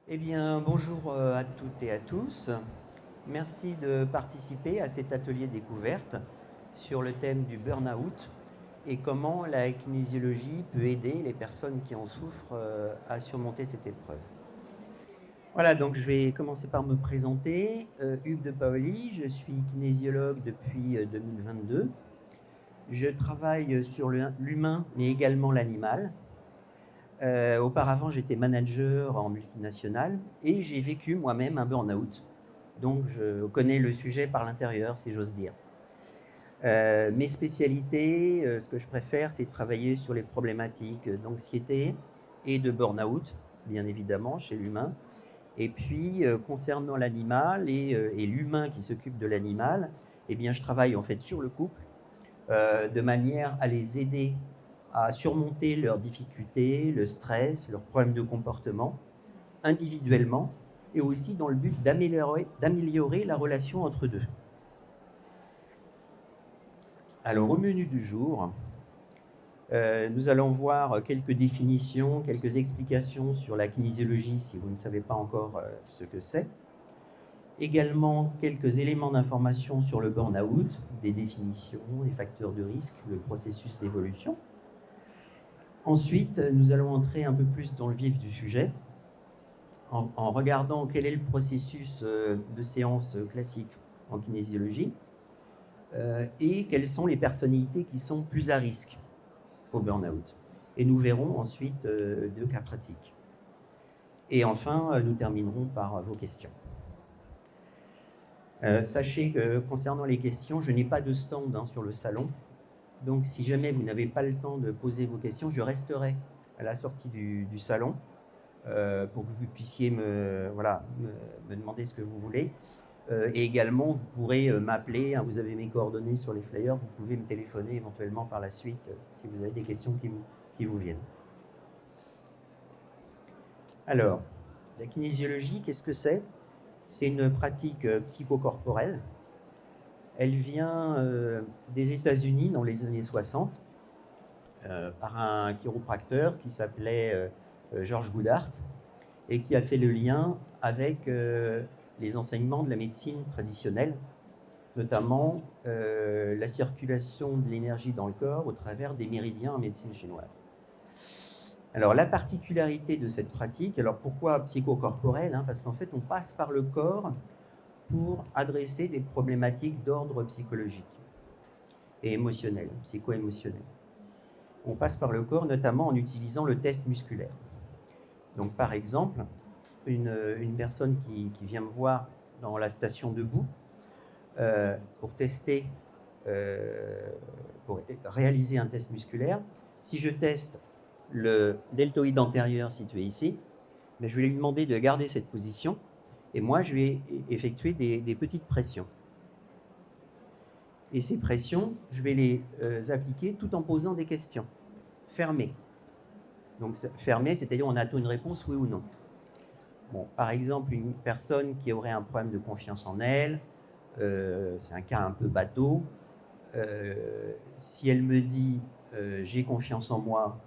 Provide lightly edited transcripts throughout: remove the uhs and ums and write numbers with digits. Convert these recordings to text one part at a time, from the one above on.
Eh bien, bonjour à toutes et à tous. Merci de participer à cet atelier découverte sur le thème du burn-out et comment la kinésiologie peut aider les personnes qui en souffrent à surmonter cette épreuve. Voilà, donc je vais commencer par me présenter. Hugues de Paoli, je suis kinésiologue depuis 2022. Je travaille sur l'humain, mais également l'animal. Auparavant, j'étais manager en multinationale et j'ai vécu moi-même un burn-out. Donc, je connais le sujet par l'intérieur, si j'ose dire. Mes spécialités, ce que je préfère, c'est de travailler sur les problématiques d'anxiété et de burn-out, bien évidemment, chez l'humain. Et puis, concernant l'animal et l'humain qui s'occupe de l'animal, eh bien, je travaille en fait sur le couple de manière à les aider à surmonter leurs difficultés, le stress, leurs problèmes de comportement, individuellement, et aussi dans le but d'améliorer la relation entre deux. Alors, au menu du jour, nous allons voir quelques définitions, quelques explications sur la kinésiologie si vous ne savez pas encore ce que c'est. Également, quelques éléments d'information sur le burn-out, des définitions, les facteurs de risque, le processus d'évolution. Ensuite, nous allons entrer un peu plus dans le vif du sujet en regardant quel est le processus de séance classique en kinésiologie et quelles sont les personnalités qui sont plus à risque au burn-out. Et nous verrons ensuite deux cas pratiques. Et enfin, nous terminerons par vos questions. Sachez que concernant les questions, je n'ai pas de stand sur le salon. Donc si jamais vous n'avez pas le temps de poser vos questions, je resterai à la sortie du salon pour que vous puissiez me demander ce que vous voulez. Et également, vous pourrez m'appeler, hein, vous avez mes coordonnées sur les flyers, vous pouvez me téléphoner éventuellement par la suite si vous avez des questions qui vous viennent. Alors, la kinésiologie, qu'est-ce que c'est? C'est une pratique psychocorporelle. Elle vient des États-Unis dans les années 60 par un chiropracteur qui s'appelait George Goodhart et qui a fait le lien avec les enseignements de la médecine traditionnelle, notamment la circulation de l'énergie dans le corps au travers des méridiens en médecine chinoise. Alors la particularité de cette pratique, alors pourquoi psychocorporelle, parce qu'en fait on passe par le corps pour adresser des problématiques d'ordre psychologique et émotionnel, psycho-émotionnel. On passe par le corps notamment en utilisant le test musculaire. Donc par exemple, une personne qui vient me voir dans la station debout pour tester, pour réaliser un test musculaire, si je teste le deltoïde antérieur situé ici, mais je vais lui demander de garder cette position et moi je vais effectuer des petites pressions. Et ces pressions, je vais les appliquer tout en posant des questions fermées. Donc fermées, c'est-à-dire on attend une réponse oui ou non. Bon, par exemple, une personne qui aurait un problème de confiance en elle, c'est un cas un peu bateau, si elle me dit j'ai confiance en moi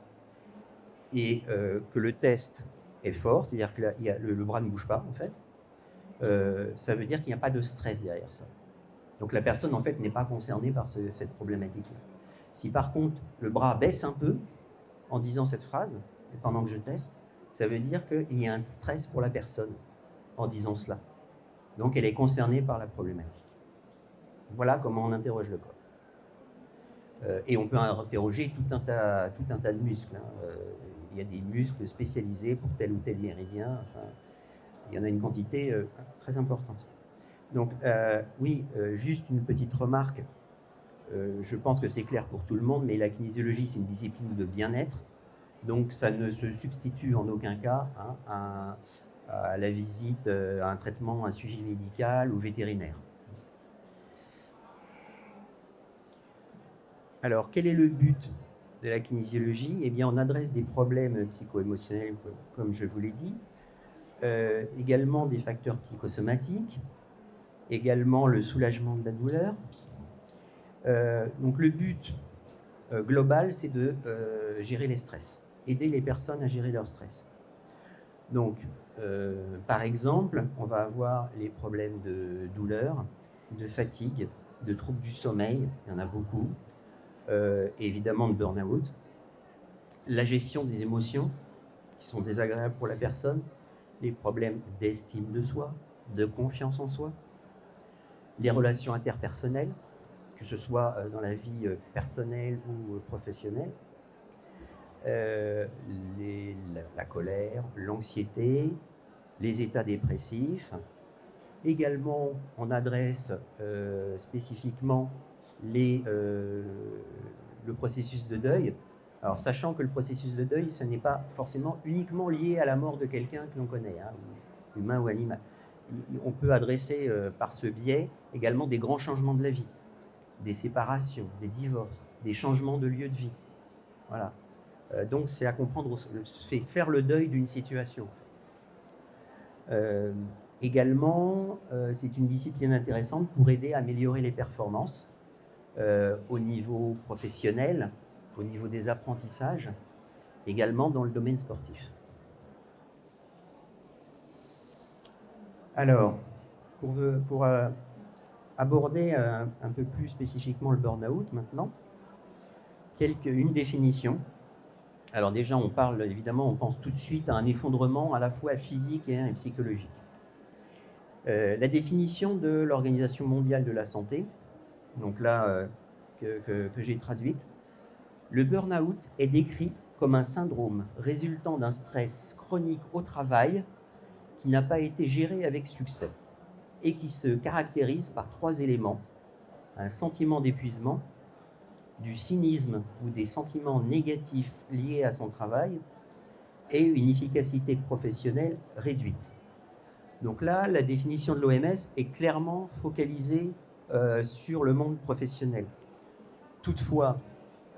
et que le test est fort, c'est-à-dire que le bras ne bouge pas en fait, ça veut dire qu'il n'y a pas de stress derrière ça. Donc la personne en fait n'est pas concernée par cette problématique-là. Si par contre le bras baisse un peu en disant cette phrase, pendant que je teste, ça veut dire qu'il y a un stress pour la personne en disant cela. Donc elle est concernée par la problématique. Voilà comment on interroge le corps. Et on peut interroger tout un tas de muscles. Il y a des muscles spécialisés pour tel ou tel méridien. Enfin, il y en a une quantité très importante. Donc oui, juste une petite remarque. Je pense que c'est clair pour tout le monde, mais la kinésiologie, c'est une discipline de bien-être. Donc ça ne se substitue en aucun cas à la visite, à un traitement, un suivi médical ou vétérinaire. Alors, quel est le but de la kinésiologie? Eh bien, on adresse des problèmes psycho-émotionnels, comme je vous l'ai dit, également des facteurs psychosomatiques, également le soulagement de la douleur. Donc, le but global, c'est de gérer les stress, aider les personnes à gérer leur stress. Donc, Par exemple, on va avoir les problèmes de douleur, de fatigue, de troubles du sommeil, il y en a beaucoup, évidemment de burn-out, la gestion des émotions qui sont désagréables pour la personne, les problèmes d'estime de soi, de confiance en soi, les relations interpersonnelles, que ce soit dans la vie personnelle ou professionnelle, la colère, l'anxiété, les états dépressifs. Également, on adresse spécifiquement le processus de deuil. Alors, sachant que le processus de deuil, ce n'est pas forcément uniquement lié à la mort de quelqu'un que l'on connaît, hein, humain ou animal. On peut adresser par ce biais également des grands changements de la vie, des séparations, des divorces, des changements de lieu de vie. Voilà. Donc, c'est à comprendre, c'est faire le deuil d'une situation. Également, c'est une discipline intéressante pour aider à améliorer les performances au niveau professionnel, au niveau des apprentissages, également dans le domaine sportif. Alors, pour aborder un peu plus spécifiquement le burn-out maintenant, une définition. Alors déjà, on parle évidemment, on pense tout de suite à un effondrement à la fois physique et psychologique. La définition de l'Organisation mondiale de la santé, donc là, que j'ai traduite, le burn-out est décrit comme un syndrome résultant d'un stress chronique au travail qui n'a pas été géré avec succès et qui se caractérise par 3 éléments: un sentiment d'épuisement, du cynisme ou des sentiments négatifs liés à son travail et une efficacité professionnelle réduite. Donc là, la définition de l'OMS est clairement focalisée sur le monde professionnel. Toutefois,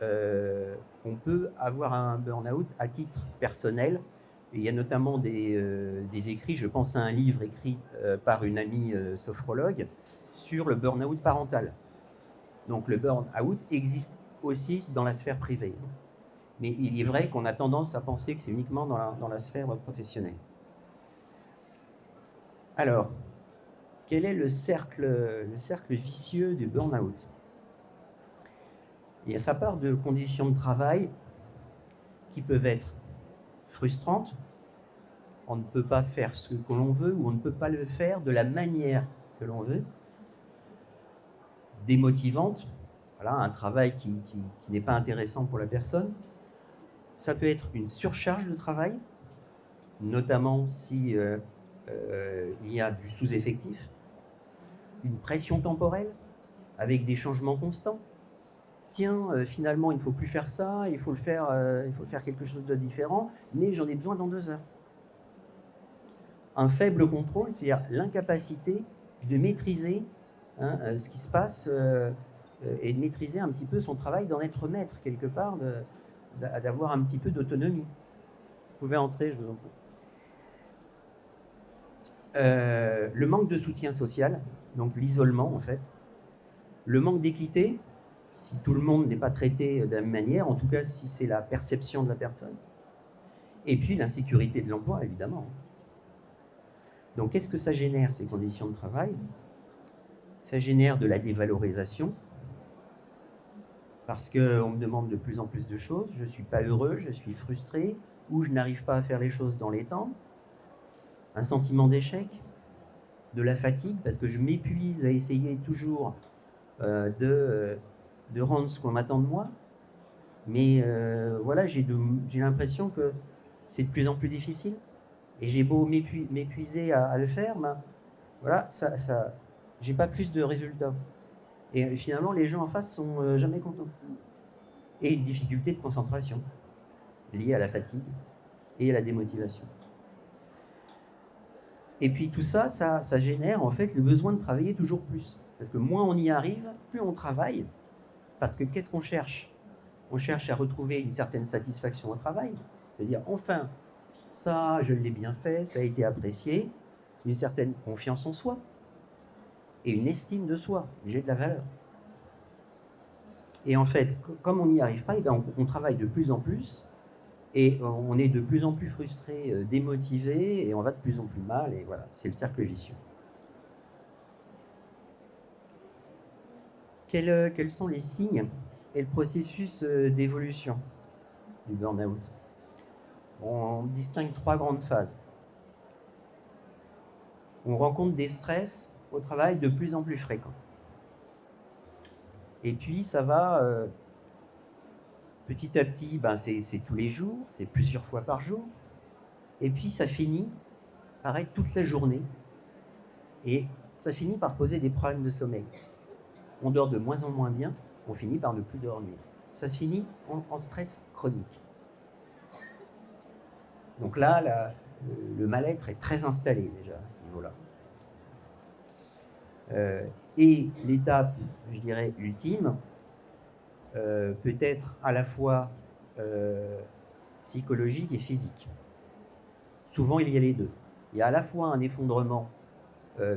on peut avoir un burn-out à titre personnel. Et il y a notamment des écrits, je pense à un livre écrit par une amie sophrologue sur le burn-out parental. Donc le burn-out existe aussi dans la sphère privée. Mais il est vrai qu'on a tendance à penser que c'est uniquement dans la sphère professionnelle. Alors, quel est le cercle vicieux du burn-out? Il y a sa part de conditions de travail qui peuvent être frustrantes. On ne peut pas faire ce que l'on veut ou on ne peut pas le faire de la manière que l'on veut. Démotivantes, voilà, un travail qui n'est pas intéressant pour la personne. Ça peut être une surcharge de travail, notamment si il y a du sous-effectif, une pression temporelle avec des changements constants. Tiens, finalement, il ne faut plus faire ça, il faut faire quelque chose de différent, mais j'en ai besoin dans 2 heures. Un faible contrôle, c'est-à-dire l'incapacité de maîtriser ce qui se passe et de maîtriser un petit peu son travail, d'en être maître quelque part, d'avoir un petit peu d'autonomie. Vous pouvez entrer, je vous en prie. Le manque de soutien social, donc l'isolement en fait, le manque d'équité, si tout le monde n'est pas traité de la même manière, en tout cas si c'est la perception de la personne, et puis l'insécurité de l'emploi évidemment. Donc qu'est-ce que ça génère, ces conditions de travail? Ça génère de la dévalorisation, parce qu'on me demande de plus en plus de choses, je ne suis pas heureux, je suis frustré, ou je n'arrive pas à faire les choses dans les temps. Un sentiment d'échec, de la fatigue, parce que je m'épuise à essayer toujours de rendre ce qu'on attend de moi. Mais voilà, j'ai l'impression que c'est de plus en plus difficile. Et j'ai beau m'épuiser à le faire, ben, voilà, j'ai pas plus de résultats. Et finalement, les gens en face sont jamais contents. Et une difficulté de concentration liée à la fatigue et à la démotivation. Et puis tout ça, ça génère en fait le besoin de travailler toujours plus. Parce que moins on y arrive, plus on travaille. Parce que qu'est-ce qu'on cherche? On cherche à retrouver une certaine satisfaction au travail. C'est-à-dire, enfin, ça, je l'ai bien fait, ça a été apprécié. Une certaine confiance en soi. Et une estime de soi. J'ai de la valeur. Et en fait, comme on n'y arrive pas, on travaille de plus en plus Et on est de plus en plus frustré, démotivé, et on va de plus en plus mal, et voilà, c'est le cercle vicieux. Quels sont les signes et le processus d'évolution du burn-out? On distingue 3 grandes phases. On rencontre des stress au travail de plus en plus fréquents. Et puis ça va petit à petit, c'est tous les jours, c'est plusieurs fois par jour. Et puis ça finit par être toute la journée. Et ça finit par poser des problèmes de sommeil. On dort de moins en moins bien, on finit par ne plus dormir. Ça se finit en stress chronique. Donc là, le mal-être est très installé déjà à ce niveau-là. Et l'étape, je dirais, ultime, peut être à la fois psychologique et physique. Souvent, il y a les deux. Il y a à la fois un effondrement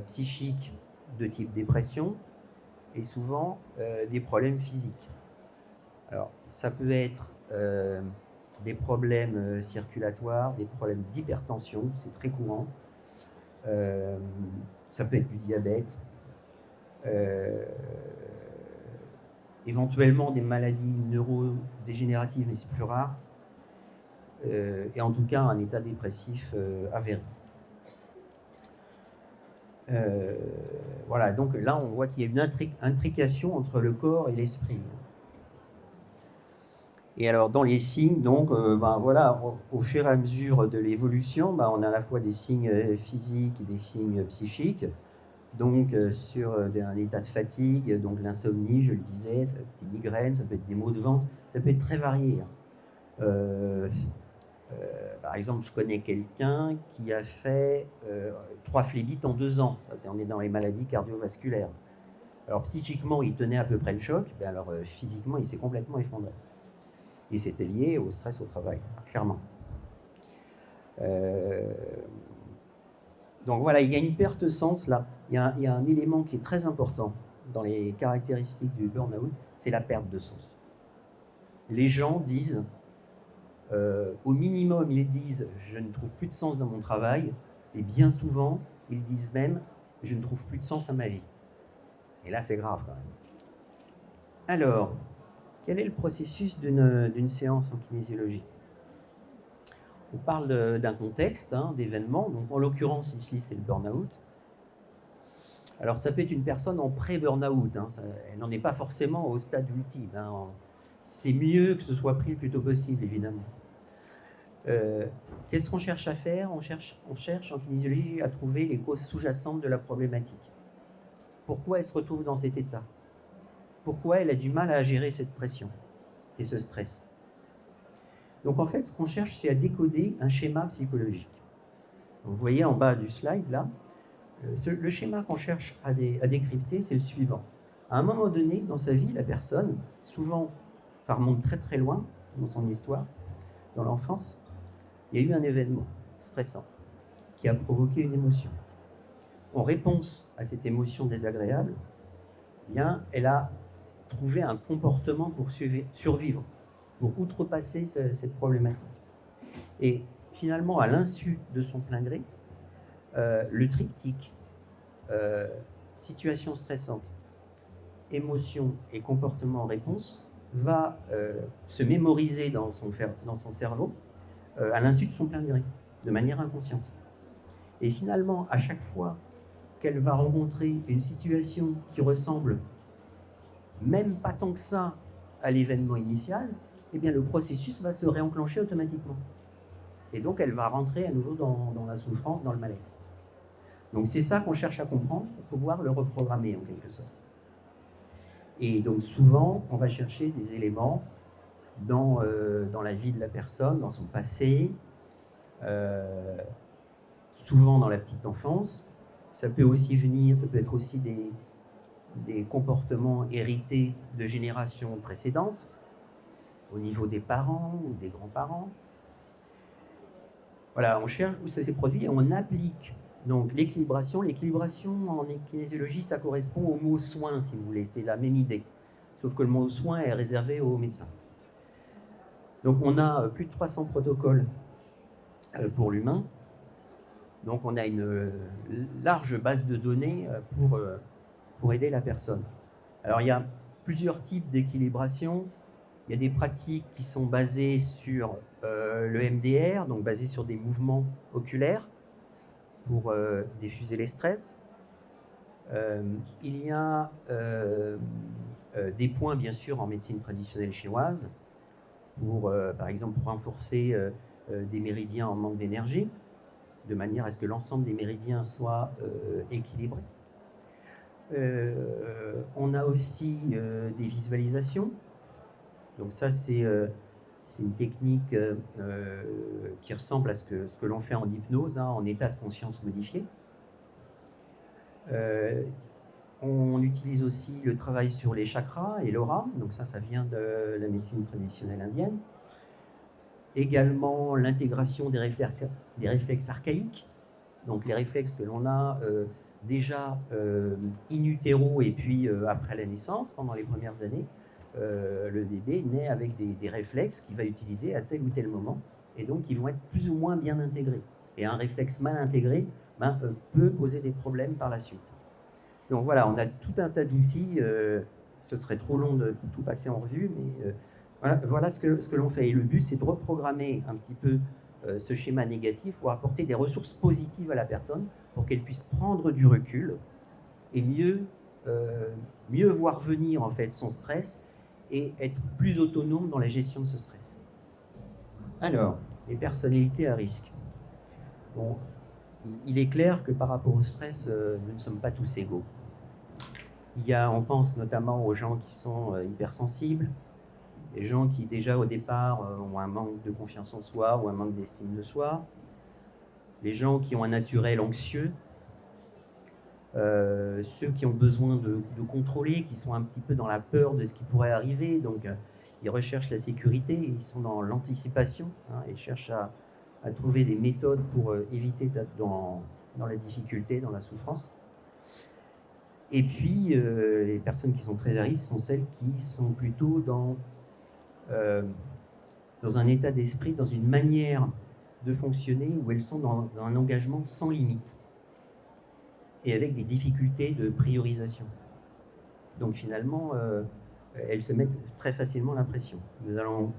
psychique de type dépression et souvent des problèmes physiques. Alors, ça peut être des problèmes circulatoires, des problèmes d'hypertension, c'est très courant. Ça peut être du diabète, éventuellement des maladies neurodégénératives, mais c'est plus rare. Et en tout cas, un état dépressif avéré. Voilà, donc là, on voit qu'il y a une intrication entre le corps et l'esprit. Et alors, dans les signes, donc, voilà, au fur et à mesure de l'évolution, on a à la fois des signes physiques et des signes psychiques. Donc, sur un état de fatigue, donc l'insomnie, je le disais, ça peut être des migraines, ça peut être des maux de ventre, ça peut être très varié. Par exemple, je connais quelqu'un qui a fait 3 phlébites en 2 ans. Ça, on est dans les maladies cardiovasculaires. Alors, psychiquement, il tenait à peu près le choc, mais alors physiquement, il s'est complètement effondré. Et c'était lié au stress au travail, clairement. Donc voilà, il y a une perte de sens là. Il y a un élément qui est très important dans les caractéristiques du burn-out, c'est la perte de sens. Les gens disent, au minimum, ils disent « je ne trouve plus de sens dans mon travail », et bien souvent, ils disent même « je ne trouve plus de sens à ma vie ». Et là, c'est grave quand même. Alors, quel est le processus d'une séance en kinésiologie? On parle d'un contexte, d'événements. Donc, en l'occurrence, ici, c'est le burn-out. Alors, ça peut être une personne en pré-burn-out. Elle n'en est pas forcément au stade ultime. C'est mieux que ce soit pris le plus tôt possible, évidemment. Qu'est-ce qu'on cherche à faire? On cherche en kinésiologie à trouver les causes sous-jacentes de la problématique. Pourquoi elle se retrouve dans cet état? Pourquoi elle a du mal à gérer cette pression et ce stress? Donc en fait, ce qu'on cherche, c'est à décoder un schéma psychologique. Donc, vous voyez en bas du slide, là, le schéma qu'on cherche à décrypter, c'est le suivant. À un moment donné, dans sa vie, la personne, souvent, ça remonte très très loin dans son histoire, dans l'enfance, il y a eu un événement stressant qui a provoqué une émotion. En réponse à cette émotion désagréable, eh bien, elle a trouvé un comportement pour survivre, pour outrepasser cette problématique. Et finalement, à l'insu de son plein gré, le triptyque situation stressante, émotion et comportement en réponse va se mémoriser dans son cerveau à l'insu de son plein gré, de manière inconsciente. Et finalement, à chaque fois qu'elle va rencontrer une situation qui ressemble même pas tant que ça à l'événement initial, eh bien le processus va se réenclencher automatiquement. Et donc elle va rentrer à nouveau dans la souffrance, dans le mal-être. Donc c'est ça qu'on cherche à comprendre pour pouvoir le reprogrammer en quelque sorte. Et donc souvent, on va chercher des éléments dans la vie de la personne, dans son passé, souvent dans la petite enfance. Ça peut aussi venir, ça peut être aussi des comportements hérités de générations précédentes, au niveau des parents ou des grands-parents. Voilà, on cherche où ça s'est produit et on applique donc l'équilibration. L'équilibration en kinésiologie, ça correspond au mot soin, si vous voulez, c'est la même idée. Sauf que le mot soin est réservé aux médecins. Donc on a plus de 300 protocoles pour l'humain. Donc on a une large base de données pour aider la personne. Alors il y a plusieurs types d'équilibration. Il y a des pratiques qui sont basées sur le MDR, donc basées sur des mouvements oculaires pour diffuser les stress. Il y a des points, bien sûr, en médecine traditionnelle chinoise, par exemple, pour renforcer des méridiens en manque d'énergie, de manière à ce que l'ensemble des méridiens soient équilibrés. On a aussi des visualisations. Donc ça, c'est une technique qui ressemble à ce que l'on fait en hypnose, hein, en état de conscience modifié. On utilise aussi le travail sur les chakras et l'aura, donc ça vient de la médecine traditionnelle indienne. Également l'intégration des réflexes archaïques, donc les réflexes que l'on a déjà in utero et puis après la naissance, pendant les premières années. Le bébé naît avec des réflexes qu'il va utiliser à tel ou tel moment, et donc ils vont être plus ou moins bien intégrés. Et un réflexe mal intégré peut poser des problèmes par la suite. Donc voilà, on a tout un tas d'outils, ce serait trop long de tout passer en revue, mais voilà ce que l'on fait. Et le but, c'est de reprogrammer un petit peu ce schéma négatif pour apporter des ressources positives à la personne pour qu'elle puisse prendre du recul et mieux voir venir en fait son stress et être plus autonome dans la gestion de ce stress. Alors, les personnalités à risque. Bon, il est clair que par rapport au stress, nous ne sommes pas tous égaux. On pense notamment aux gens qui sont hypersensibles, les gens qui déjà au départ ont un manque de confiance en soi ou un manque d'estime de soi, les gens qui ont un naturel anxieux, ceux qui ont besoin de contrôler, qui sont un petit peu dans la peur de ce qui pourrait arriver, donc ils recherchent la sécurité, ils sont dans l'anticipation, hein, ils cherchent à trouver des méthodes pour éviter d'être dans la difficulté, dans la souffrance. Et puis, les personnes qui sont très à risque sont celles qui sont plutôt dans un état d'esprit, dans une manière de fonctionner où elles sont dans un engagement sans limite et avec des difficultés de priorisation. Donc finalement, elles se mettent très facilement la pression. Nous allons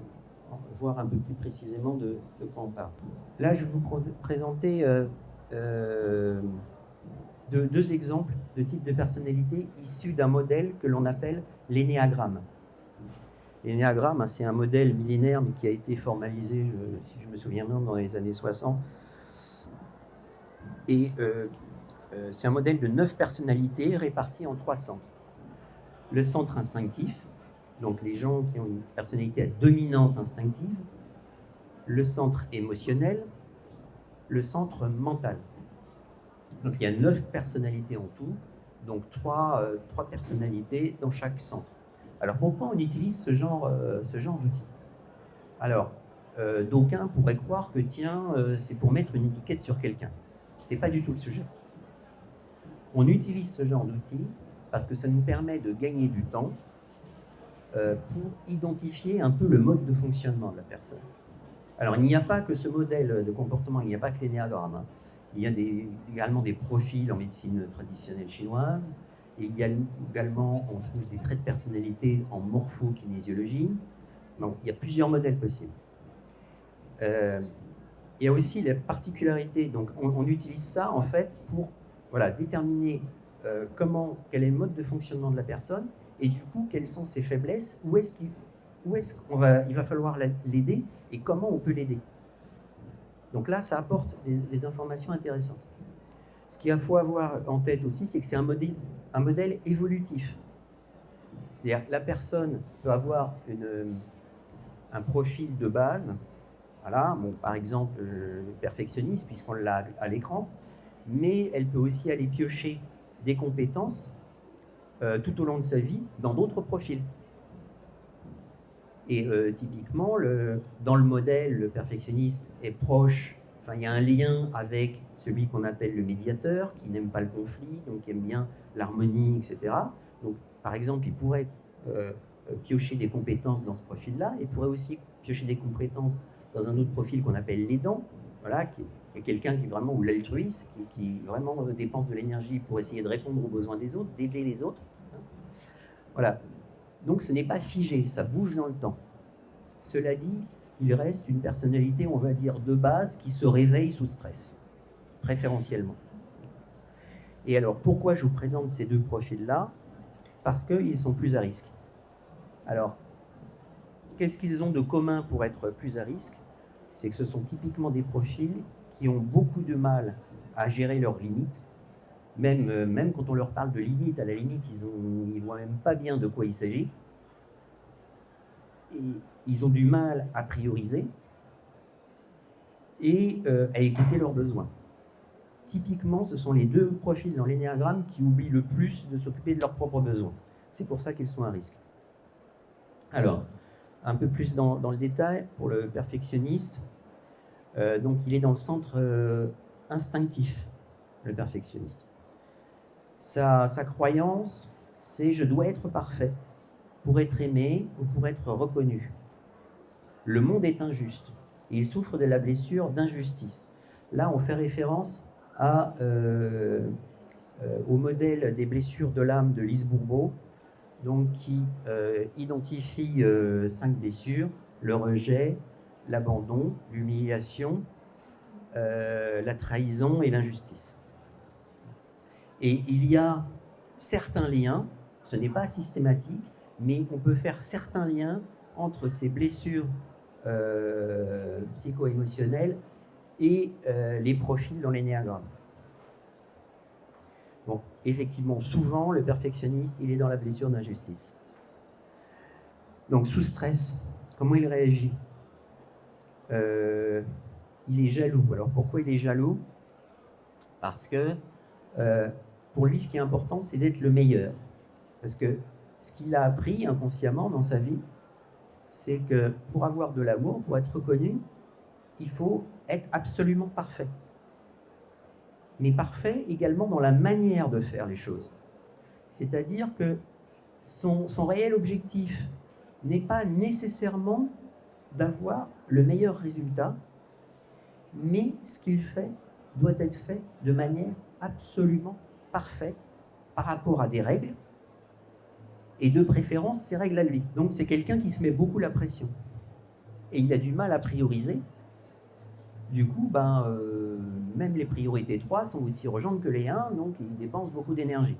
voir un peu plus précisément de quoi on parle. Là, je vais vous présenter deux exemples de types de personnalités issus d'un modèle que l'on appelle l'énéagramme. L'énéagramme, c'est un modèle millénaire, mais qui a été formalisé, si je me souviens bien, dans les années 60. Et c'est un modèle de 9 personnalités réparties en 3 centres. Le centre instinctif, donc les gens qui ont une personnalité dominante instinctive, le centre émotionnel, le centre mental. Donc il y a 9 personnalités en tout, donc 3 personnalités dans chaque centre. Alors pourquoi on utilise ce genre d'outil? Alors, d'aucuns pourraient croire que c'est pour mettre une étiquette sur quelqu'un. Ce n'est pas du tout le sujet. On utilise ce genre d'outil parce que ça nous permet de gagner du temps pour identifier un peu le mode de fonctionnement de la personne. Alors, il n'y a pas que ce modèle de comportement, il n'y a pas que l'énéagramme. Hein. Il y a également des profils en médecine traditionnelle chinoise. Et également, on trouve des traits de personnalité en morphokinésiologie. Donc, il y a plusieurs modèles possibles. Il y a aussi la particularité, donc on utilise ça en fait pour déterminer quel est le mode de fonctionnement de la personne et du coup, quelles sont ses faiblesses, où est-ce qu'il va falloir l'aider et comment on peut l'aider. Donc là, ça apporte des informations intéressantes. Ce qu'il faut avoir en tête aussi, c'est que c'est un modèle évolutif. C'est-à-dire la personne peut avoir un profil de base, voilà, bon, par exemple perfectionniste, puisqu'on l'a à l'écran, mais elle peut aussi aller piocher des compétences tout au long de sa vie dans d'autres profils. Et typiquement, dans le modèle, le perfectionniste est proche, il y a un lien avec celui qu'on appelle le médiateur, qui n'aime pas le conflit, donc qui aime bien l'harmonie, etc. Donc, par exemple, il pourrait piocher des compétences dans ce profil-là, et pourrait aussi piocher des compétences dans un autre profil qu'on appelle l'aidant, voilà, qui est quelqu'un qui vraiment, ou l'altruiste, qui vraiment dépense de l'énergie pour essayer de répondre aux besoins des autres, d'aider les autres. Voilà. Donc ce n'est pas figé, ça bouge dans le temps. Cela dit, il reste une personnalité, on va dire, de base qui se réveille sous stress, préférentiellement. Et alors, pourquoi je vous présente ces deux profils-là? Parce qu'ils sont plus à risque. Alors, qu'est-ce qu'ils ont de commun pour être plus à risque? C'est que ce sont typiquement des profils qui ont beaucoup de mal à gérer leurs limites. Même quand on leur parle de limites, à la limite, ils ne voient même pas bien de quoi il s'agit. Et ils ont du mal à prioriser et à écouter leurs besoins. Typiquement, ce sont les deux profils dans l'énéagramme qui oublient le plus de s'occuper de leurs propres besoins. C'est pour ça qu'ils sont à risque. Alors, un peu plus dans le détail, pour le perfectionniste, donc il est dans le centre instinctif, le perfectionniste. Sa croyance, c'est « je dois être parfait pour être aimé ou pour être reconnu ». Le monde est injuste et il souffre de la blessure d'injustice. Là, on fait référence au modèle des blessures de l'âme de Lise Bourbeau, donc qui identifie 5 blessures: le rejet, l'abandon, l'humiliation, la trahison et l'injustice. Et il y a certains liens, ce n'est pas systématique, mais on peut faire certains liens entre ces blessures psycho-émotionnelles et les profils dans l'énéagramme. Donc, effectivement, souvent, le perfectionniste, il est dans la blessure d'injustice. Donc, sous stress, comment il réagit? Il est jaloux. Alors, pourquoi il est jaloux? Parce que, pour lui, ce qui est important, c'est d'être le meilleur. Parce que ce qu'il a appris inconsciemment dans sa vie, c'est que pour avoir de l'amour, pour être reconnu, il faut être absolument parfait. Mais parfait également dans la manière de faire les choses. C'est-à-dire que son réel objectif n'est pas nécessairement d'avoir le meilleur résultat, mais ce qu'il fait doit être fait de manière absolument parfaite par rapport à des règles, et de préférence ses règles à lui. Donc c'est quelqu'un qui se met beaucoup la pression. Et il a du mal à prioriser. Du coup, même les priorités 3 sont aussi urgentes que les 1, donc il dépense beaucoup d'énergie.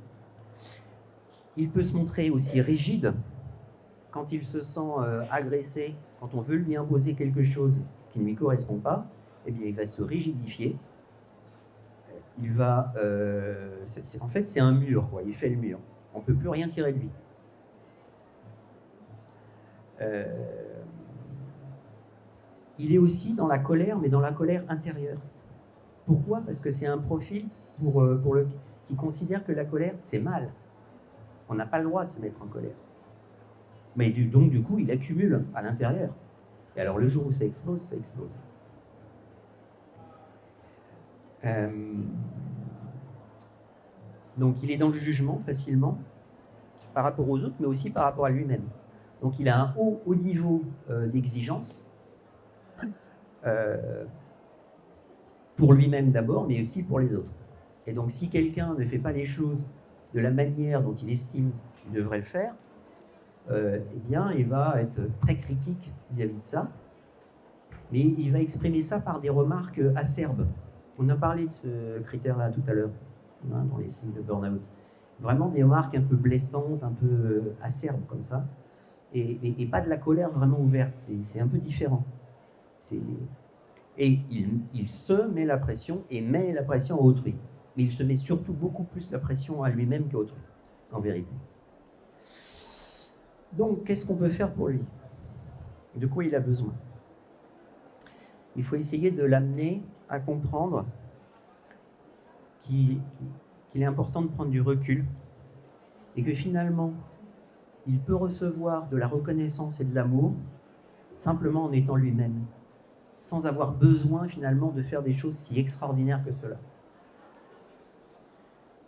Il peut se montrer aussi rigide quand il se sent agressé, quand on veut lui imposer quelque chose qui ne lui correspond pas, eh bien il va se rigidifier. Il va... en fait, c'est un mur, quoi. Il fait le mur. On ne peut plus rien tirer de lui. Il est aussi dans la colère, mais dans la colère intérieure. Pourquoi? Parce que c'est un profil qui considère que la colère, c'est mal. On n'a pas le droit de se mettre en colère. Mais donc, du coup, il accumule à l'intérieur. Et alors, le jour où ça explose, ça explose. Donc, il est dans le jugement facilement, par rapport aux autres, mais aussi par rapport à lui-même. Donc, il a un haut niveau d'exigence, pour lui-même d'abord, mais aussi pour les autres. Et donc, si quelqu'un ne fait pas les choses de la manière dont il estime qu'il devrait le faire, eh bien, il va être très critique vis-à-vis de ça, mais il va exprimer ça par des remarques acerbes. On a parlé de ce critère-là tout à l'heure, hein, dans les signes de burn-out. Vraiment des remarques un peu blessantes, un peu acerbes comme ça, et pas de la colère vraiment ouverte, c'est un peu différent. Et il se met la pression et met la pression à autrui. Mais il se met surtout beaucoup plus la pression à lui-même qu'à autrui, en vérité. Donc, qu'est-ce qu'on peut faire pour lui? De quoi il a besoin? Il faut essayer de l'amener à comprendre qu'il est important de prendre du recul et que finalement, il peut recevoir de la reconnaissance et de l'amour simplement en étant lui-même, sans avoir besoin finalement de faire des choses si extraordinaires que cela.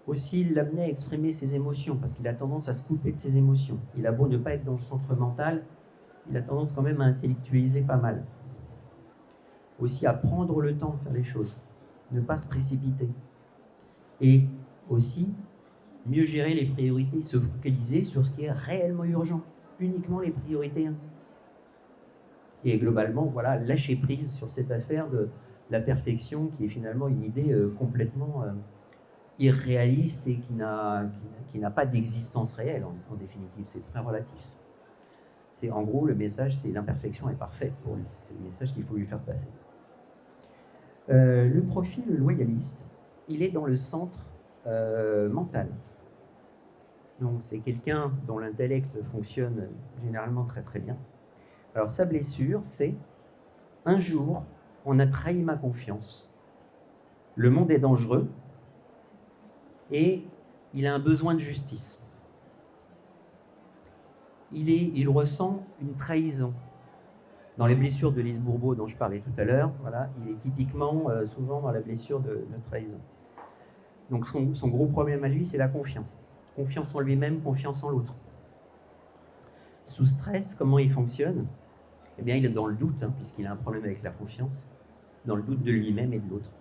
Aussi, il l'amenait à exprimer ses émotions, parce qu'il a tendance à se couper de ses émotions. Il a beau ne pas être dans le centre mental, il a tendance quand même à intellectualiser pas mal. Aussi à prendre le temps de faire les choses, ne pas se précipiter. Et aussi, mieux gérer les priorités, se focaliser sur ce qui est réellement urgent, uniquement les priorités. Et globalement, voilà, lâcher prise sur cette affaire de la perfection qui est finalement une idée complètement irréaliste et qui n'a pas d'existence réelle en définitive, c'est très relatif. En gros, le message, c'est l'imperfection est parfaite pour lui. C'est le message qu'il faut lui faire passer. Le profil loyaliste, il est dans le centre mental. Donc c'est quelqu'un dont l'intellect fonctionne généralement très très bien. Alors sa blessure, c'est « un jour, on a trahi ma confiance. Le monde est dangereux et il a un besoin de justice. » Il ressent une trahison. Dans les blessures de Lise Bourbeau dont je parlais tout à l'heure, voilà, il est typiquement souvent dans la blessure de trahison. Donc son gros problème à lui, c'est la confiance. Confiance en lui-même, confiance en l'autre. Sous stress, comment il fonctionne? Eh bien, il est dans le doute, puisqu'il a un problème avec la confiance, dans le doute de lui-même et de l'autre.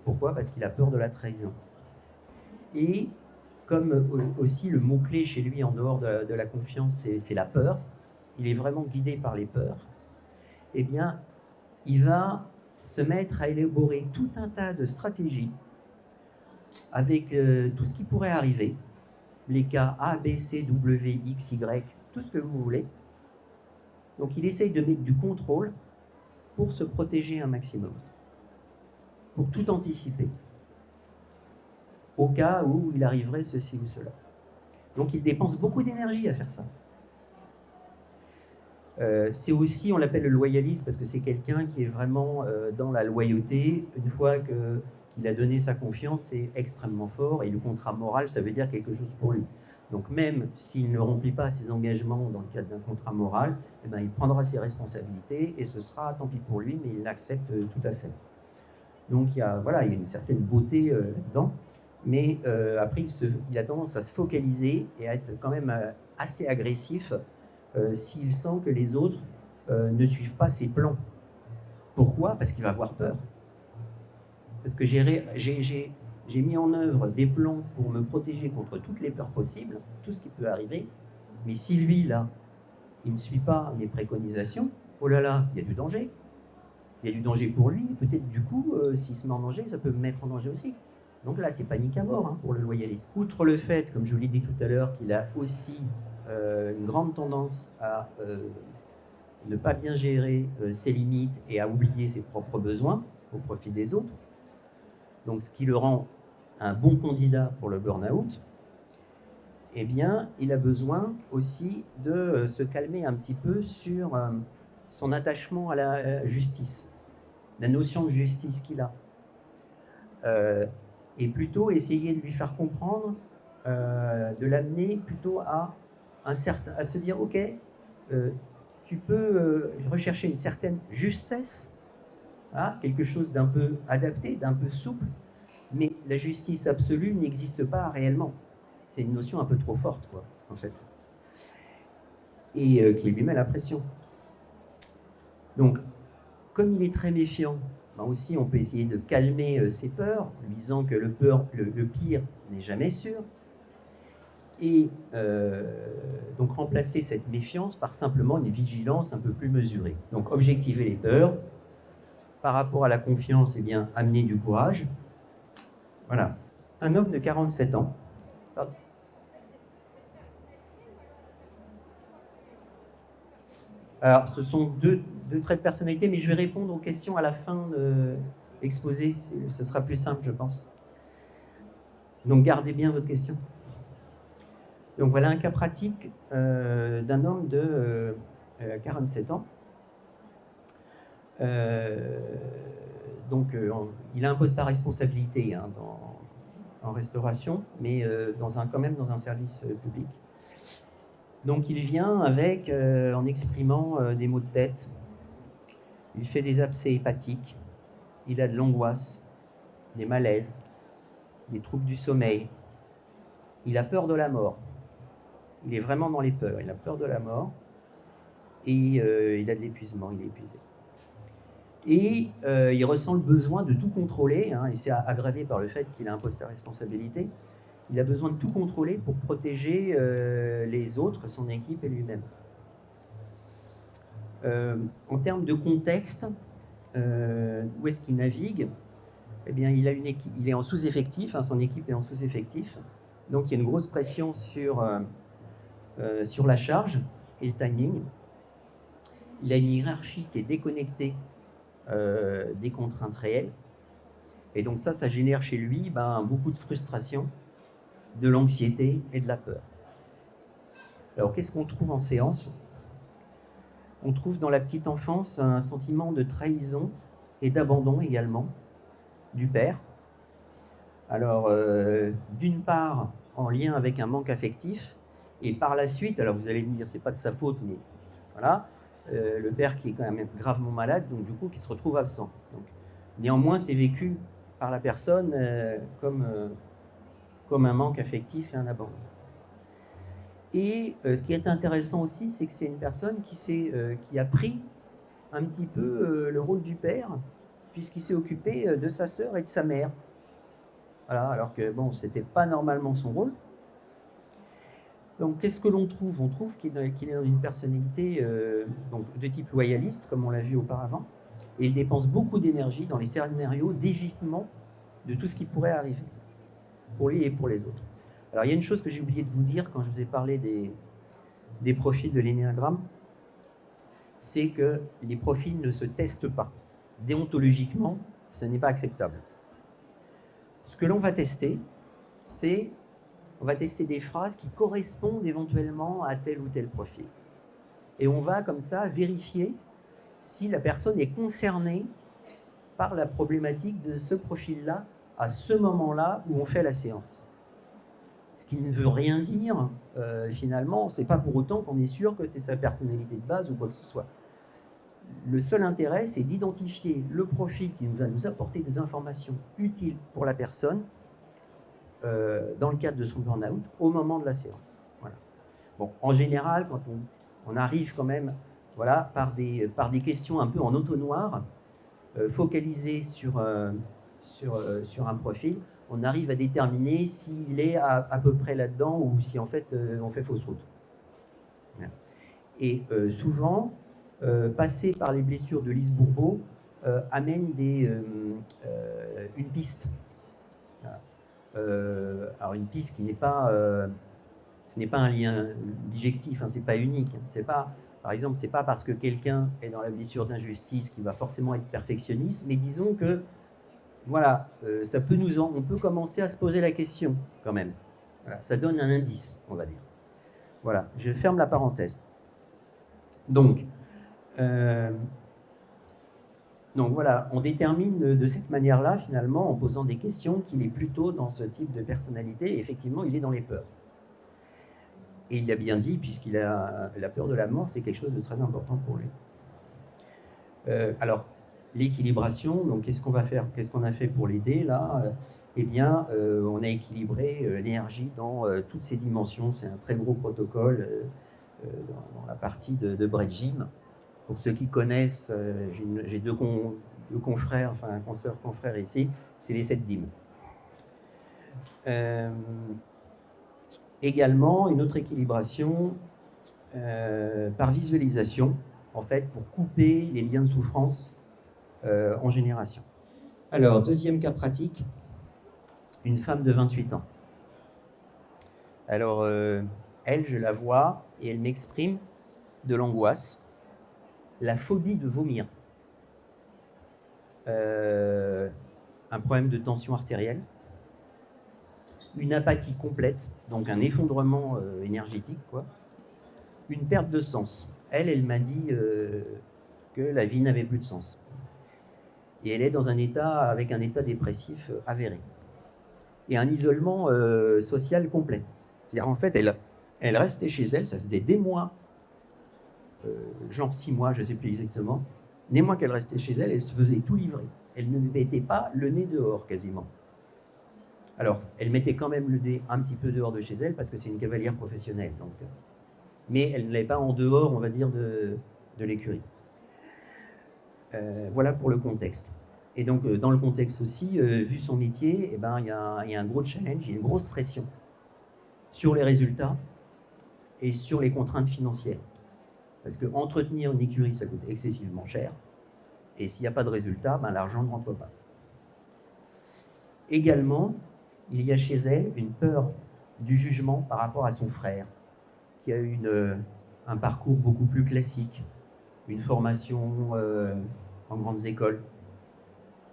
Pourquoi? Parce qu'il a peur de la trahison. Et comme aussi le mot-clé chez lui, en dehors de la confiance, c'est la peur, il est vraiment guidé par les peurs, eh bien, il va se mettre à élaborer tout un tas de stratégies avec tout ce qui pourrait arriver, les cas A, B, C, W, X, Y, tout ce que vous voulez. Donc il essaye de mettre du contrôle pour se protéger un maximum, pour tout anticiper, au cas où il arriverait ceci ou cela. Donc il dépense beaucoup d'énergie à faire ça. C'est aussi, on l'appelle le loyaliste, parce que c'est quelqu'un qui est vraiment dans la loyauté. Une fois qu'il a donné sa confiance, c'est extrêmement fort, et le contrat moral, ça veut dire quelque chose pour lui. Donc même s'il ne remplit pas ses engagements dans le cadre d'un contrat moral, eh ben, il prendra ses responsabilités, et ce sera, tant pis pour lui, mais il l'accepte tout à fait. Donc il y a une certaine beauté là-dedans, mais après il a tendance à se focaliser et à être quand même assez agressif s'il sent que les autres ne suivent pas ses plans. Pourquoi? Parce qu'il va avoir peur. Parce que j'ai mis en œuvre des plans pour me protéger contre toutes les peurs possibles, tout ce qui peut arriver, mais si lui, là, il ne suit pas mes préconisations, oh là là, il y a du danger. Il y a du danger pour lui, peut-être du coup, s'il se met en danger, ça peut me mettre en danger aussi. Donc là, c'est panique à bord pour le loyaliste. Outre le fait, comme je vous l'ai dit tout à l'heure, qu'il a aussi une grande tendance à ne pas bien gérer ses limites et à oublier ses propres besoins au profit des autres, donc ce qui le rend un bon candidat pour le burn-out, eh bien, il a besoin aussi de se calmer un petit peu sur son attachement à la justice, la notion de justice qu'il a. Et plutôt essayer de lui faire comprendre, de l'amener plutôt à se dire, ok, tu peux rechercher une certaine justesse, quelque chose d'un peu adapté, d'un peu souple, mais la justice absolue n'existe pas réellement. C'est une notion un peu trop forte, quoi, en fait, et qui lui met la pression. Donc, comme il est très méfiant, aussi on peut essayer de calmer ses peurs, en lui disant que le pire n'est jamais sûr, et donc remplacer cette méfiance par simplement une vigilance un peu plus mesurée. Donc objectiver les peurs, par rapport à la confiance, eh bien, amener du courage. Voilà. Un homme de 47 ans. Pardon. Alors, ce sont deux traits de personnalité, mais je vais répondre aux questions à la fin de l'exposé. Ce sera plus simple, je pense. Donc, gardez bien votre question. Donc, voilà un cas pratique d'un homme de 47 ans. Donc, il a un poste à responsabilité en restauration, mais quand même dans un service public. Donc il vient avec, en exprimant des maux de tête, il fait des abcès hépatiques, il a de l'angoisse, des malaises, des troubles du sommeil. Il a peur de la mort. Il est vraiment dans les peurs. Il a peur de la mort et il a de l'épuisement, il est épuisé. Et il ressent le besoin de tout contrôler, hein, et c'est aggravé par le fait qu'il a un poste à responsabilité. Il a besoin de tout contrôler pour protéger les autres, son équipe et lui-même. En termes de contexte, où est-ce qu'il navigue? Eh bien, il est en sous-effectif, hein, son équipe est en sous-effectif. Donc, il y a une grosse pression sur la charge et le timing. Il a une hiérarchie qui est déconnectée des contraintes réelles. Et donc ça génère chez lui beaucoup de frustration, de l'anxiété et de la peur. Alors, qu'est-ce qu'on trouve en séance? On trouve dans la petite enfance un sentiment de trahison et d'abandon également du père. Alors, d'une part, en lien avec un manque affectif, et par la suite, alors vous allez me dire, c'est pas de sa faute, mais voilà, le père qui est quand même gravement malade, donc du coup, qui se retrouve absent. Donc, néanmoins, c'est vécu par la personne comme un manque affectif et un abandon. Et ce qui est intéressant aussi, c'est que c'est une personne qui a pris un petit peu le rôle du père, puisqu'il s'est occupé de sa sœur et de sa mère. Voilà, alors que bon, c'était pas normalement son rôle. Donc, qu'est-ce que l'on trouve? On trouve qu'il est dans une personnalité donc, de type loyaliste, comme on l'a vu auparavant, et il dépense beaucoup d'énergie dans les scénarios d'évitement de tout ce qui pourrait arriver, pour lui et pour les autres. Alors, il y a une chose que j'ai oublié de vous dire quand je vous ai parlé des profils de l'énéagramme, c'est que les profils ne se testent pas. Déontologiquement, ce n'est pas acceptable. Ce que l'on va tester, on va tester des phrases qui correspondent éventuellement à tel ou tel profil. Et on va comme ça vérifier si la personne est concernée par la problématique de ce profil-là à ce moment-là où on fait la séance. Ce qui ne veut rien dire, finalement, c'est pas pour autant qu'on est sûr que c'est sa personnalité de base ou quoi que ce soit. Le seul intérêt, c'est d'identifier le profil qui va nous apporter des informations utiles pour la personne dans le cadre de son burn-out au moment de la séance. Voilà. Bon, en général, quand on arrive quand même par des questions un peu en entonnoir, focalisées sur un profil, on arrive à déterminer s'il est à peu près là-dedans ou si en fait on fait fausse route. Et souvent, passer par les blessures de Lise Bourbeau amène une piste. Alors une piste qui n'est pas, ce n'est pas un lien bijectif, hein, c'est pas unique. C'est pas, par exemple, c'est pas parce que quelqu'un est dans la blessure d'injustice qu'il va forcément être perfectionniste, mais disons que voilà, ça peut on peut commencer à se poser la question quand même. Voilà, ça donne un indice, on va dire. Voilà, je ferme la parenthèse. Donc voilà, on détermine de cette manière-là, finalement, en posant des questions, qu'il est plutôt dans ce type de personnalité. Et effectivement, il est dans les peurs. Et il l'a bien dit, puisqu'il a la peur de la mort, c'est quelque chose de très important pour lui. Alors, l'équilibration, donc qu'est-ce qu'on va faire? Qu'est-ce qu'on a fait pour l'aider, là? Eh bien, on a équilibré l'énergie dans toutes ses dimensions. C'est un très gros protocole dans la partie de Bread Gym. Pour ceux qui connaissent, j'ai deux confrères, enfin un consoeur confrère ici, c'est les 7 dîmes. Également, une autre équilibration par visualisation, en fait, pour couper les liens de souffrance en génération. Alors, deuxième cas pratique, une femme de 28 ans. Alors, elle, je la vois et elle m'exprime de l'angoisse, la phobie de vomir, un problème de tension artérielle, une apathie complète, donc un effondrement énergétique, quoi, une perte de sens. Elle m'a dit que la vie n'avait plus de sens. Et elle est dans avec un état dépressif avéré. Et un isolement social complet. C'est-à-dire, en fait, elle restait chez elle, ça faisait des mois, genre 6 mois, je ne sais plus exactement, des mois qu'elle restait chez elle, elle se faisait tout livrer. Elle ne mettait pas le nez dehors, quasiment. Alors, elle mettait quand même le dé un petit peu dehors de chez elle, parce que c'est une cavalière professionnelle. Donc, mais elle ne l'est pas en dehors, on va dire, de l'écurie. Voilà pour le contexte. Et donc, dans le contexte aussi, vu son métier, eh ben, il y a un gros challenge, il y a une grosse pression sur les résultats et sur les contraintes financières. Parce qu'entretenir une écurie, ça coûte excessivement cher. Et s'il n'y a pas de résultat, ben, l'argent ne rentre pas. Également, il y a chez elle une peur du jugement par rapport à son frère, qui a eu un parcours beaucoup plus classique, une formation en grandes écoles,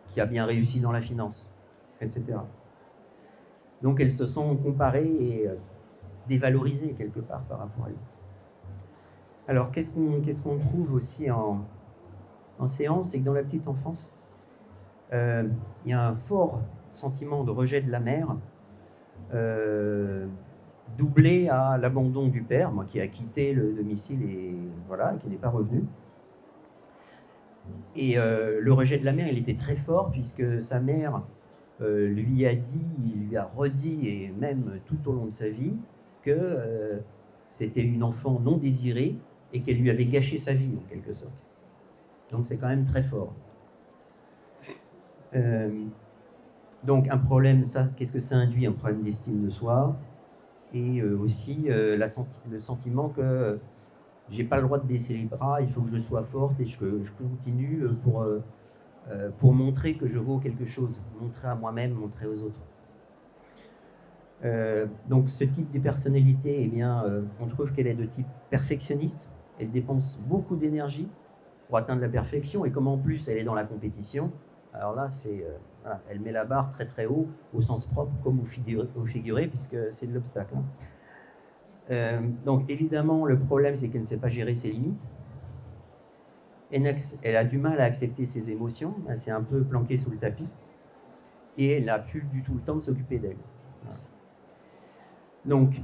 qui a bien réussi dans la finance, etc. Donc elles se sont comparées et dévalorisées quelque part par rapport à lui. Alors qu'est-ce qu'on trouve aussi en séance, c'est que dans la petite enfance, il y a un fort sentiment de rejet de la mère, doublé à l'abandon du père, moi, qui a quitté le domicile et voilà, qui n'est pas revenu. Et le rejet de la mère, il était très fort puisque sa mère lui a dit, lui a redit, et même tout au long de sa vie, que c'était une enfant non désirée et qu'elle lui avait gâché sa vie, en quelque sorte. Donc c'est quand même très fort. Donc un problème, ça, qu'est-ce que ça induit? Un problème d'estime de soi, et aussi le sentiment que j'ai pas le droit de baisser les bras, il faut que je sois forte et je continue pour montrer que je vaux quelque chose, montrer à moi-même, montrer aux autres. Donc ce type de personnalité, eh bien, on trouve qu'elle est de type perfectionniste, elle dépense beaucoup d'énergie pour atteindre la perfection, et comme en plus elle est dans la compétition, alors là, voilà, elle met la barre très très haut, au sens propre comme au figuré, puisque c'est de l'obstacle. Donc évidemment, le problème, c'est qu'elle ne sait pas gérer ses limites. Elle a du mal à accepter ses émotions, elle s'est un peu planquée sous le tapis, et elle n'a plus du tout le temps de s'occuper d'elle. Voilà. Donc,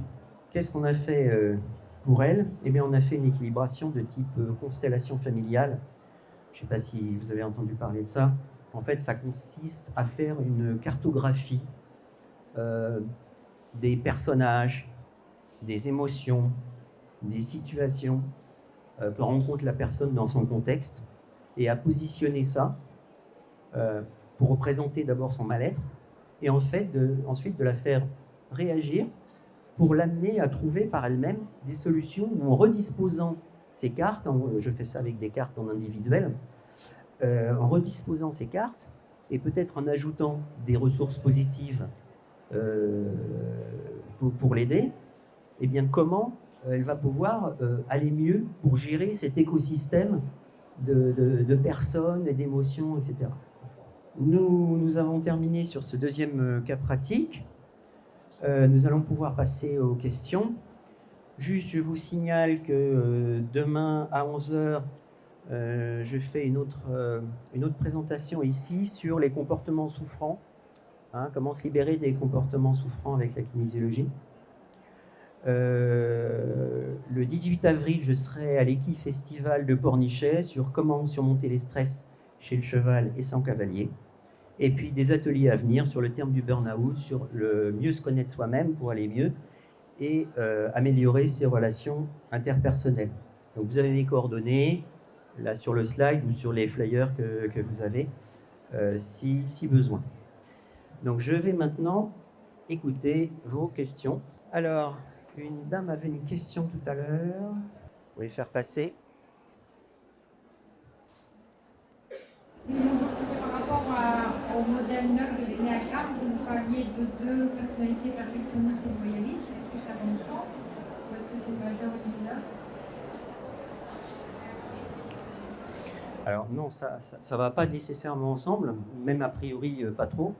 qu'est-ce qu'on a fait pour elle? Eh bien, on a fait une équilibration de type constellation familiale. Je ne sais pas si vous avez entendu parler de ça. En fait, ça consiste à faire une cartographie des personnages, des émotions, des situations que rencontre la personne dans son contexte, et à positionner ça pour représenter d'abord son mal-être, et ensuite de la faire réagir pour l'amener à trouver par elle-même des solutions, ou en redisposant ces cartes, je fais ça avec des cartes en individuel, en redisposant ces cartes, et peut-être en ajoutant des ressources positives pour l'aider, eh bien comment elle va pouvoir aller mieux pour gérer cet écosystème de personnes et d'émotions, etc. Nous avons terminé sur ce deuxième cas pratique. Nous allons pouvoir passer aux questions. Juste, je vous signale que demain à 11h, je fais une autre présentation ici sur les comportements souffrants. Comment se libérer des comportements souffrants avec la kinésiologie. Le 18 avril, je serai à l'Équi Festival de Pornichet sur comment surmonter les stress chez le cheval et sans cavalier. Et puis des ateliers à venir sur le terme du burn-out, sur le mieux se connaître soi-même pour aller mieux et améliorer ses relations interpersonnelles. Donc vous avez mes coordonnées là sur le slide ou sur les flyers que vous avez si besoin. Donc je vais maintenant écouter vos questions. Alors, une dame avait une question tout à l'heure. Vous pouvez faire passer. Oui, bonjour, c'était par rapport au modèle 9 de l'Ennéagramme. Vous parliez de deux personnalités perfectionnistes et loyalistes. Est-ce que ça va ensemble ou est-ce que c'est majeur ou mineur? Alors non, ça va pas nécessairement ensemble, même a priori pas trop.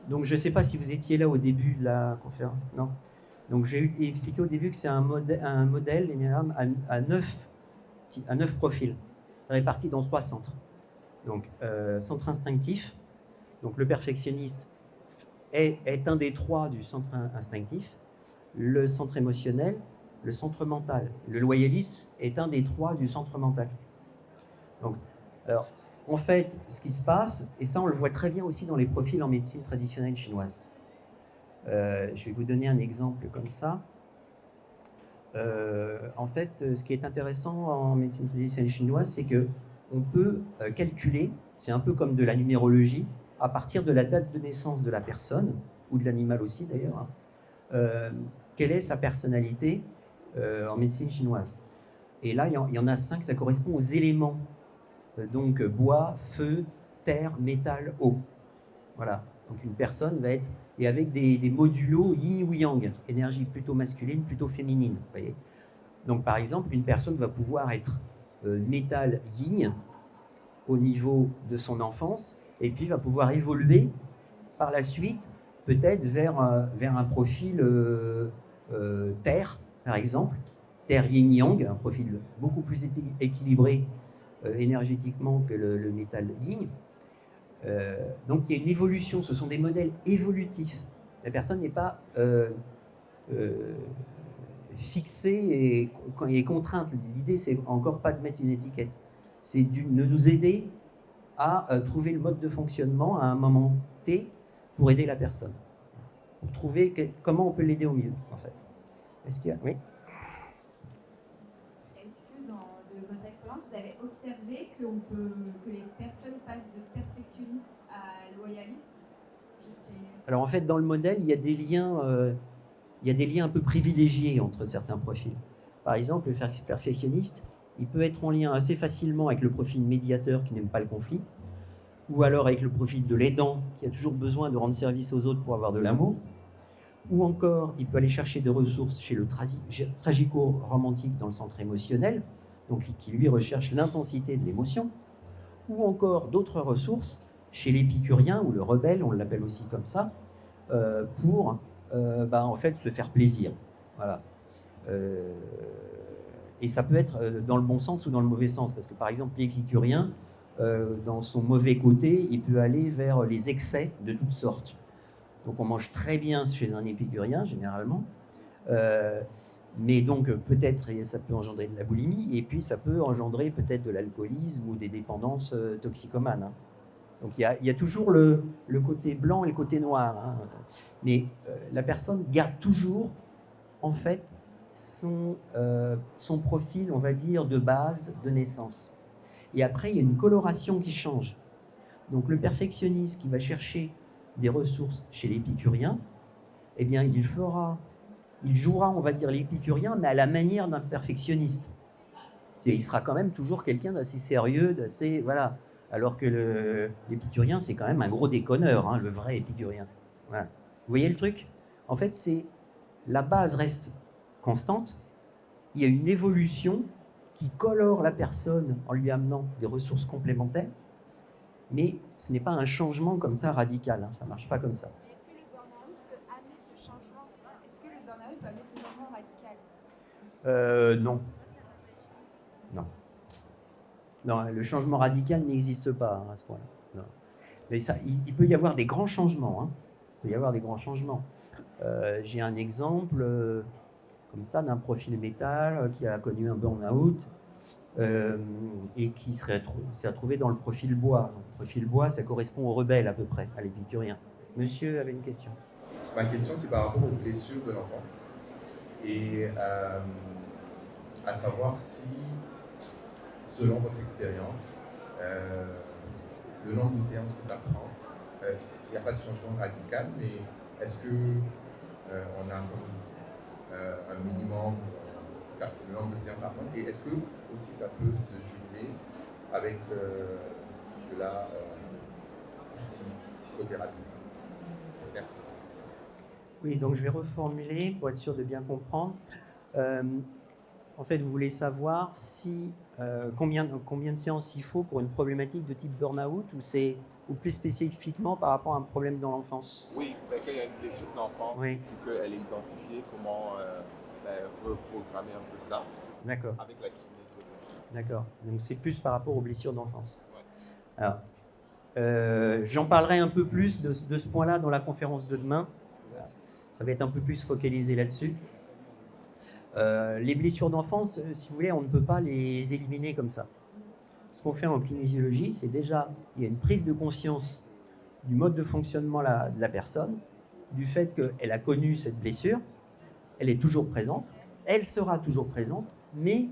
Donc je ne sais pas si vous étiez là au début de la conférence. Non. Donc j'ai expliqué au début que c'est un modèle l'Ennéagramme à 9 profils, répartis dans 3 centres. Donc centre instinctif, donc le perfectionniste est un des 3 du centre instinctif, le centre émotionnel, le centre mental. Le loyaliste est un des 3 du centre mental. Donc, alors, en fait, ce qui se passe, et ça on le voit très bien aussi dans les profils en médecine traditionnelle chinoise. Je vais vous donner un exemple comme ça. En fait, ce qui est intéressant en médecine traditionnelle chinoise, c'est que on peut calculer, c'est un peu comme de la numérologie, à partir de la date de naissance de la personne, ou de l'animal aussi d'ailleurs, quelle est sa personnalité en médecine chinoise. Et là, il y en a 5, ça correspond aux éléments. Donc bois, feu, terre, métal, eau. Voilà. Donc une personne va être, et avec des modulos yin ou yang, énergie plutôt masculine, plutôt féminine. Vous voyez. Donc par exemple, une personne va pouvoir être métal yin au niveau de son enfance, et puis va pouvoir évoluer par la suite, peut-être vers un profil terre, par exemple, terre yin-yang, un profil beaucoup plus équilibré énergétiquement que le métal yin. Donc il y a une évolution, ce sont des modèles évolutifs. La personne n'est pas fixée et contrainte. L'idée, c'est encore pas de mettre une étiquette, c'est de nous aider à trouver le mode de fonctionnement à un moment T pour aider la personne, pour trouver comment on peut l'aider au mieux, en fait. Est-ce qu'il y a... Oui. Est-ce que dans votre expérience, vous avez observé que les personnes passent de perfectionnistes à loyalistes? Alors en fait, dans le modèle, il y a des liens un peu privilégiés entre certains profils. Par exemple, le perfectionniste, il peut être en lien assez facilement avec le profil médiateur qui n'aime pas le conflit, ou alors avec le profil de l'aidant qui a toujours besoin de rendre service aux autres pour avoir de l'amour, ou encore il peut aller chercher des ressources chez le tragico-romantique dans le centre émotionnel, donc qui lui recherche l'intensité de l'émotion, ou encore d'autres ressources chez l'épicurien ou le rebelle, on l'appelle aussi comme ça, pour en fait se faire plaisir. Voilà. Et ça peut être dans le bon sens ou dans le mauvais sens, parce que par exemple l'épicurien, dans son mauvais côté, il peut aller vers les excès de toutes sortes. Donc on mange très bien chez un épicurien, généralement, mais donc peut-être ça peut engendrer de la boulimie, et puis ça peut engendrer peut-être de l'alcoolisme ou des dépendances toxicomanes. Hein. Donc il y a toujours le côté blanc et le côté noir. Hein. Mais la personne garde toujours, en fait, son profil, on va dire, de base, de naissance. Et après, il y a une coloration qui change. Donc le perfectionniste qui va chercher des ressources chez l'épicurien, eh bien, il jouera, on va dire, l'épicurien, mais à la manière d'un perfectionniste. Il sera quand même toujours quelqu'un d'assez sérieux, d'assez... Voilà. Alors que l'épicurien, c'est quand même un gros déconneur, hein, le vrai épicurien. Voilà. Vous voyez le truc? En fait, la base reste constante. Il y a une évolution qui colore la personne en lui amenant des ressources complémentaires. Mais ce n'est pas un changement comme ça radical, hein, ça ne marche pas comme ça. Est-ce que le burn-out peut amener ce changement? Est-ce que le burn-out peut amener ce changement radical? Non. Non. Non, le changement radical n'existe pas hein, à ce point-là. Non. Mais ça, il peut y avoir des grands changements. Hein. Il peut y avoir des grands changements. J'ai un exemple comme ça d'un profil métal qui a connu un burn-out. Et qui s'est retrouvé dans le profil bois. Le profil bois, ça correspond au rebelle à peu près, à l'épicurien. Monsieur avait une question. Ma question, c'est par rapport aux blessures de l'enfance. Et à savoir si, selon votre expérience, le nombre de séances que ça prend, il n'y a pas de changement radical, mais est-ce qu'on a un minimum, le nombre de séances à prendre, et est-ce que aussi ça peut se jumeler avec de la psychothérapie? Merci. Oui, donc je vais reformuler pour être sûr de bien comprendre. En fait, vous voulez savoir si combien de séances il faut pour une problématique de type burn-out ou plus spécifiquement par rapport à un problème dans l'enfance? Oui, quand il y a une blessure d'enfance, oui. qu'elle est identifiée, comment reprogrammer un peu ça. D'accord. Avec la kiné. D'accord. Donc c'est plus par rapport aux blessures d'enfance. Ouais. Alors, j'en parlerai un peu plus de ce point-là dans la conférence de demain. Ça va être un peu plus focalisé là-dessus. Les blessures d'enfance, si vous voulez, on ne peut pas les éliminer comme ça. ce qu'on fait en kinésiologie, c'est déjà, il y a une prise de conscience du mode de fonctionnement de la personne, du fait qu'elle a connu cette blessure, elle est toujours présente, elle sera toujours présente, mais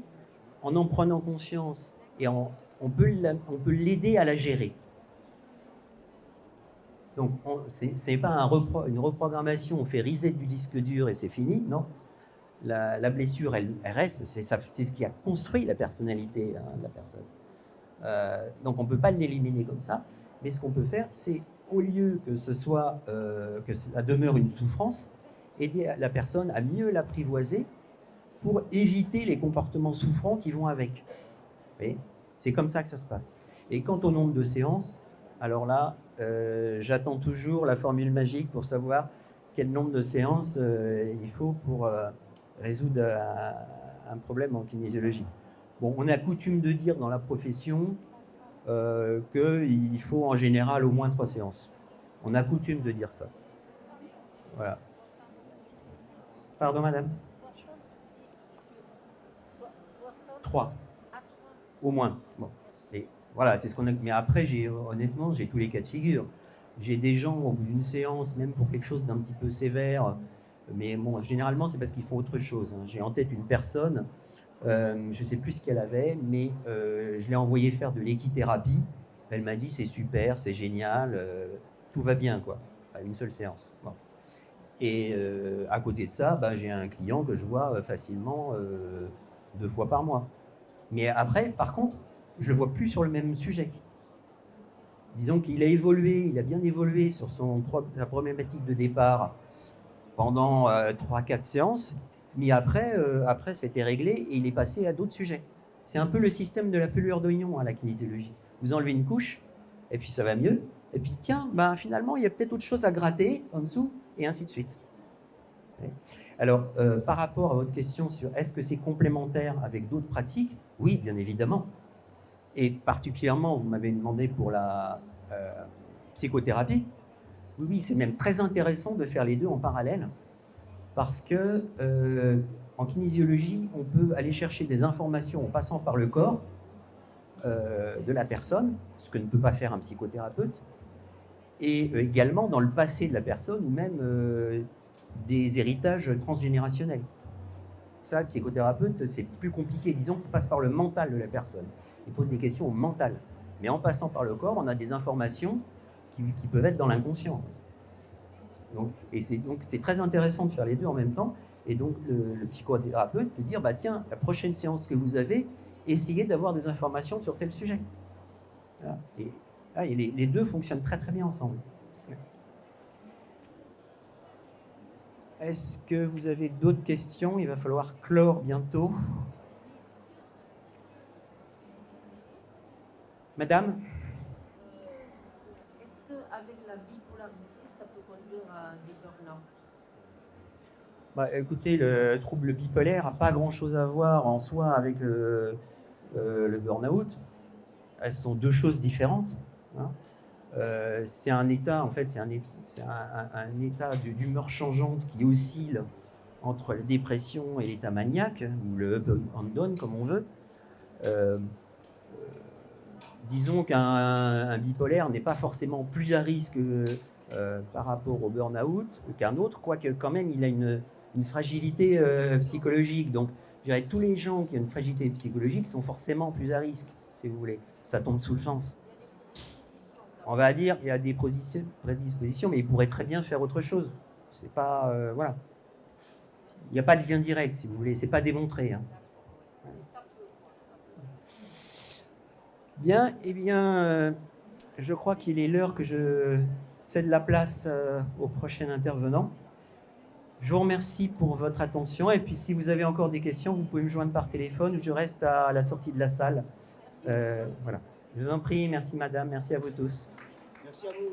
en prenant conscience et on peut l'aider à la gérer. Donc, ce n'est pas une reprogrammation, on fait reset du disque dur et c'est fini, non. La blessure, elle reste, c'est ce qui a construit la personnalité de la personne. Donc, on ne peut pas l'éliminer comme ça, mais ce qu'on peut faire, c'est, au lieu que que ça demeure une souffrance, aider la personne à mieux l'apprivoiser pour éviter les comportements souffrants qui vont avec. Et c'est comme ça que ça se passe. Et quant au nombre de séances, alors là, j'attends toujours la formule magique pour savoir quel nombre de séances il faut pour résoudre un problème en kinésiologie. Bon, on a coutume de dire dans la profession qu'il faut en général au moins 3 séances. On a coutume de dire ça. Voilà. Pardon, madame ? 3. Au moins. Bon. Et voilà, c'est ce qu'on a. Mais après, honnêtement, j'ai tous les cas de figure. J'ai des gens au bout d'une séance, même pour quelque chose d'un petit peu sévère, mais bon, généralement, c'est parce qu'ils font autre chose. J'ai en tête une personne, je ne sais plus ce qu'elle avait, mais je l'ai envoyé faire de l'équithérapie. Elle m'a dit, c'est super, c'est génial, tout va bien, quoi, à une seule séance. Bon. Et à côté de ça, j'ai un client que je vois facilement 2 fois par mois. Mais après, par contre, je ne le vois plus sur le même sujet. Disons qu'il a évolué, il a bien évolué sur la problématique de départ pendant 3-4 séances, mais après c'était réglé et il est passé à d'autres sujets. C'est un peu le système de la pelure d'oignon à la kinésiologie. Vous enlevez une couche, et puis ça va mieux, et puis tiens, finalement, il y a peut-être autre chose à gratter en dessous, et ainsi de suite. Alors, par rapport à votre question sur est-ce que c'est complémentaire avec d'autres pratiques, oui, bien évidemment. Et particulièrement, vous m'avez demandé pour la psychothérapie. Oui, c'est même très intéressant de faire les deux en parallèle, parce que en kinésiologie, on peut aller chercher des informations en passant par le corps de la personne, ce que ne peut pas faire un psychothérapeute, et également dans le passé de la personne, ou même des héritages transgénérationnels. Ça, le psychothérapeute, c'est plus compliqué. Disons qu'il passe par le mental de la personne. Il pose des questions au mental. Mais en passant par le corps, on a des informations qui peuvent être dans l'inconscient. Donc c'est très intéressant de faire les deux en même temps. Et donc, le psychothérapeute peut dire, tiens, la prochaine séance que vous avez, essayez d'avoir des informations sur tel sujet. Voilà. Et les deux fonctionnent très très bien ensemble. Est-ce que vous avez d'autres questions ? Il va falloir clore bientôt. Madame ? Est-ce qu'avec la bipolarité, ça peut conduire à des burn-out ? Écoutez, le trouble bipolaire n'a pas grand-chose à voir en soi avec le burn-out. Elles sont deux choses différentes. Hein. C'est un état, en fait, c'est un état d'humeur changeante qui oscille entre la dépression et l'état maniaque, ou le up and down, comme on veut. Disons qu'un bipolaire n'est pas forcément plus à risque par rapport au burn-out qu'un autre, quoique quand même il a une fragilité psychologique. Donc, je dirais, tous les gens qui ont une fragilité psychologique sont forcément plus à risque, si vous voulez. Ça tombe sous le sens. On va dire qu'il y a des prédispositions, mais il pourrait très bien faire autre chose. C'est pas... voilà. Il n'y a pas de lien direct, si vous voulez. C'est pas démontré. Hein. Bien, je crois qu'il est l'heure que je cède la place au prochain intervenant. Je vous remercie pour votre attention. Et puis, si vous avez encore des questions, vous pouvez me joindre par téléphone ou je reste à la sortie de la salle. Voilà. Je vous en prie. Merci, madame. Merci à vous tous. Merci à vous.